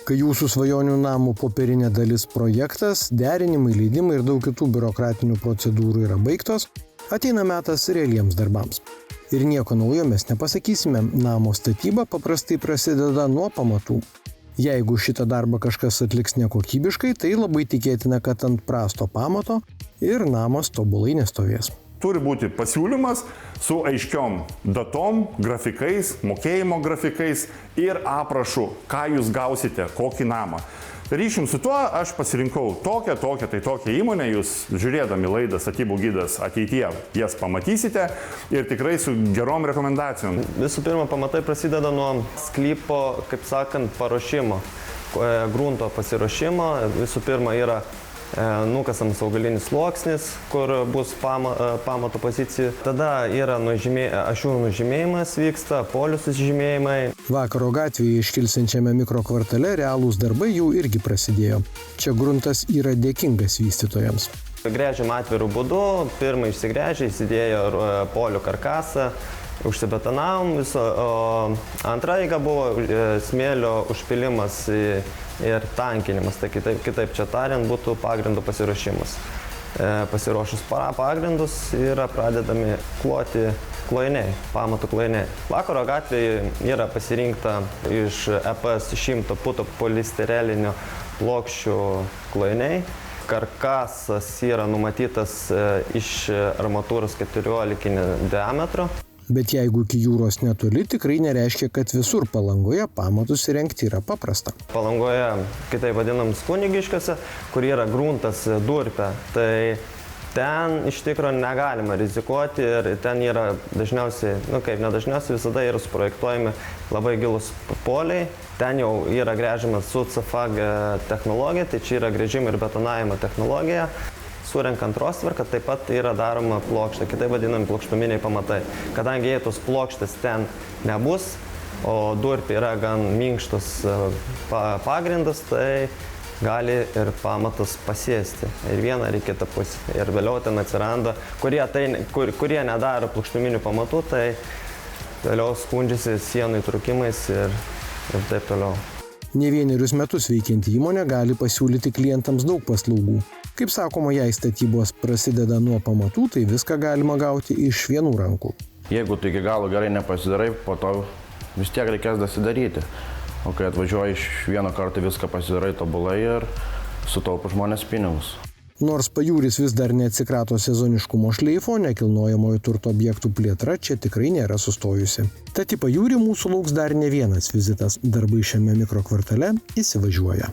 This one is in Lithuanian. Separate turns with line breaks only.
Kai jūsų svajonių namų popierinė dalis projektas, derinimai, leidimai ir daug kitų biurokratinių procedūrų yra baigtos, ateina metas realiems darbams. Ir nieko naujo mes nepasakysime, namo statyba paprastai prasideda nuo pamatų. Jeigu šitą darbą kažkas atliks nekokybiškai, tai labai tikėtina, kad ant prasto pamato ir namas tobulai nestovės.
Turi būti pasiūlymas su aiškiom datom, grafikais, mokėjimo grafikais ir aprašu, ką jūs gausite, kokį namą. Ryšim su tuo aš pasirinkau tokią įmonę, jūs žiūrėdami laidą Statybų gidas ateityje jas pamatysite ir tikrai su gerom rekomendacijom.
Visų pirma, pamatai prasideda nuo sklypo, kaip sakant, paruošimo, grunto pasiruošimo. Visų pirma yra nukasamas augalinis sluoksnis, kur bus pamato pozicija. Tada yra ašiūrų nužymėjimas vyksta, polių sužymėjimai.
Vakaro gatvėje iškilsiančiame mikrokvartale realūs darbai jau irgi prasidėjo. Čia gruntas yra dėkingas vystytojams.
Gręžiam atvirų būdu, pirmą išsigręžė, įsidėjo polių karkasą, užsibetonavom viso, o antra eiga buvo smėlio užpilimas ir tankinimas, tai kitaip čia tariant būtų pagrindų pasiruošimas. Pasiruošus pagrindus yra pradedami kloti klojiniai, pamatų klojiniai. Vakaro gatvėje yra pasirinkta iš EPS 100 puto polistirelinio plokščių klojiniai. Karkasas yra numatytas iš armatūros 14 diametro.
Bet jeigu iki jūros netoli, tikrai nereiškia, kad visur Palangoje pamatus įrengti yra paprasta.
Palangoje, kitaip vadinams Kunigiškėse, kur yra gruntas durpė, tai ten iš tikrųjų negalima rizikuoti ir ten yra dažniausiai, nedažniausiai visada yra suprojektuojami labai gilus poliai. Ten jau yra gręžiamas su CFAG technologija, tai čia yra gręžimo ir betonavimo technologija. Surenkant rostverką taip pat yra daroma plokštė, kitaip vadinami plokštuminiai pamatai. Kadangi jei tos plokštės ten nebus, o durpė yra gan minkštas pagrindas, tai gali ir pamatas pasėsti ir vieną ir kitą pusę. Ir vėliau ten atsiranda, kurie nedaro plokštuminių pamatų, tai vėliau skundžiasi sienų įtrūkimais ir taip toliau.
Ne vienerius metus veikianti įmonė gali pasiūlyti klientams daug paslaugų. Kaip sakoma, jei statybos prasideda nuo pamatų, tai viską galima gauti iš vienų rankų.
Jeigu tu iki galo gerai nepasidarai, po to vis tiek reikės dasidaryti. O kai atvažiuoji iš vieno karto viską pasidarai tobulai ir sutaupo žmonės pinigus.
Nors pajūris vis dar neatsikrato sezoniškumo šleifo, nekilnojamojo turto objektų plėtra čia tikrai nėra sustojusi. Tad į pajūrį mūsų lauks dar ne vienas vizitas. Darbai šiame mikrokvartale įsivažiuoja.